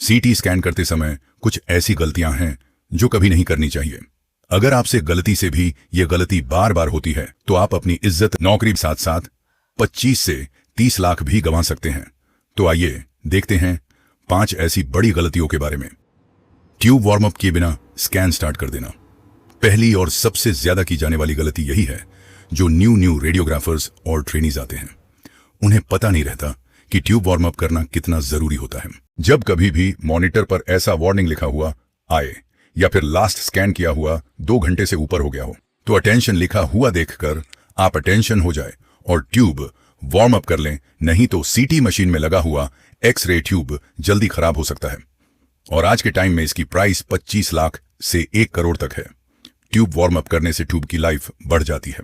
CT scan करते समय कुछ ऐसी गलतियां हैं जो कभी नहीं करनी चाहिए। अगर आपसे गलती से भी ये गलती बार बार होती है तो आप अपनी इज्जत, नौकरी साथ साथ 25 से 30 लाख भी गंवा सकते हैं। तो आइए देखते हैं 5 ऐसी बड़ी गलतियों के बारे में। ट्यूब वार्म अप किए बिना स्कैन स्टार्ट कर देना। पहली और सबसे ज्यादा की जाने वाली गलती यही है जो न्यू रेडियोग्राफर्स और ट्रेनीज आते हैं। उन्हें पता नहीं रहता कि ट्यूब वार्म अप करना कितना जरूरी होता है। जब कभी भी मॉनिटर पर ऐसा वार्निंग लिखा हुआ आए या फिर लास्ट स्कैन किया हुआ 2 घंटे से ऊपर हो गया हो तो अटेंशन लिखा हुआ देखकर आप अटेंशन हो जाए और ट्यूब वार्म अप कर लें, नहीं तो सीटी मशीन में लगा हुआ एक्स-रे ट्यूब जल्दी खराब हो सकता है। और आज के टाइम में इसकी प्राइस 25 लाख से 1 करोड़ तक है। ट्यूब वार्म अप करने से ट्यूब की लाइफ बढ़ जाती है।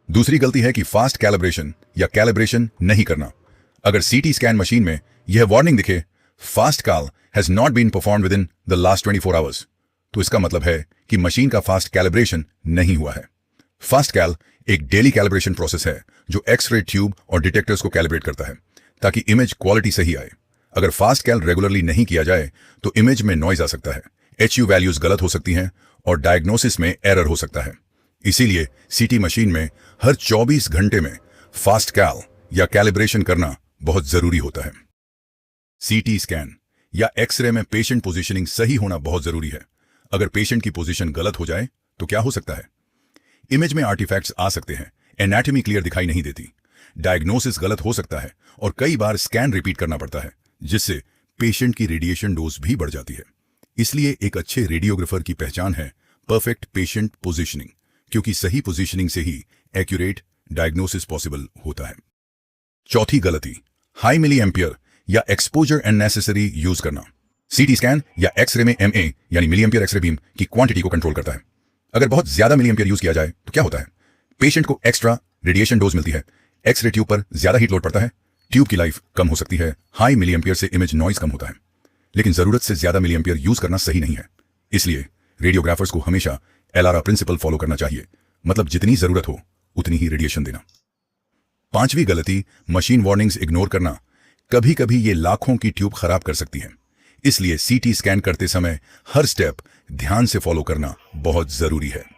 दूसरी गलती है कि फास्ट कैलिब्रेशन या कैलिब्रेशन नहीं करना। अगर सीटी स्कैन मशीन में यह वार्निंग दिखे, fast call has not been performed within the last 24 hours, तो इसका मतलब है कि मशीन का फास्ट कैलिब्रेशन नहीं हुआ है। फास्ट कैल एक डेली कैलिब्रेशन प्रोसेस है जो एक्स-रे ट्यूब और डिटेक्टर्स को कैलिब्रेट करता है ताकि इमेज क्वालिटी सही आए। अगर फास्ट कैल रेगुलरली नहीं किया जाए तो इमेज में नॉइज आ सकता है, HU वैल्यूज गलत हो सकती हैं और डायग्नोसिस में एरर हो सकता है। इसीलिए सीटी मशीन में हर 24 घंटे में फास्ट कैल या कैलिब्रेशन करना बहुत जरूरी होता है। सीटी स्कैन या एक्स-रे में पेशेंट पोजीशनिंग सही होना बहुत जरूरी है। अगर पेशेंट की पोजीशन गलत हो जाए तो क्या हो सकता है? इमेज में आर्टिफैक्ट्स आ सकते हैं, एनाटॉमी क्लियर दिखाई नहीं देती, डायग्नोसिस गलत हो सकता है और कई बार स्कैन रिपीट करना पड़ता है, जिससे पेशेंट की रेडिएशन डोज भी बढ़ जाती है। इसलिए एक अच्छे रेडियोग्राफर की पहचान है परफेक्ट पेशेंट पोजीशनिंग, क्योंकि सही पोजीशनिंग से ही एक्यूरेट डायग्नोसिस पॉसिबल होता है। चौथी गलती, हाई मिली एम्पियर या एक्सपोजर अननेसेसरी यूज करना। सीटी स्कैन या एक्स-रे में MA यानी मिली एम्पियर एक्स-रे बीम की क्वांटिटी को कंट्रोल करता है। अगर बहुत ज्यादा मिली एम्पियर यूज किया जाए तो क्या होता है? पेशेंट को एक्स्ट्रा रेडिएशन डोज मिलती है, एक्स-रे ट्यूब पर ज्यादा हीट लोड पड़ता है, ट्यूब की लाइफ कम हो सकती है, हाई मिली एम्पियर से इमेज नॉइज कम होता है। लेकिन जरूरत से ज्यादा मिली एम्पियर यूज करना सही नहीं है। इसलिए रेडियोग्राफर्स को हमेशा LRR प्रिंसिपल फॉलो करना चाहिए, मतलब जितनी जरूरत हो उतनी ही रेडिएशन देना। 5वीं गलती, मशीन वार्निंग्स इग्नोर करना। कभी कभी ये लाखों की ट्यूब खराब कर सकती है, इसलिए सीटी स्कैन करते समय हर स्टेप ध्यान से फॉलो करना बहुत जरूरी है।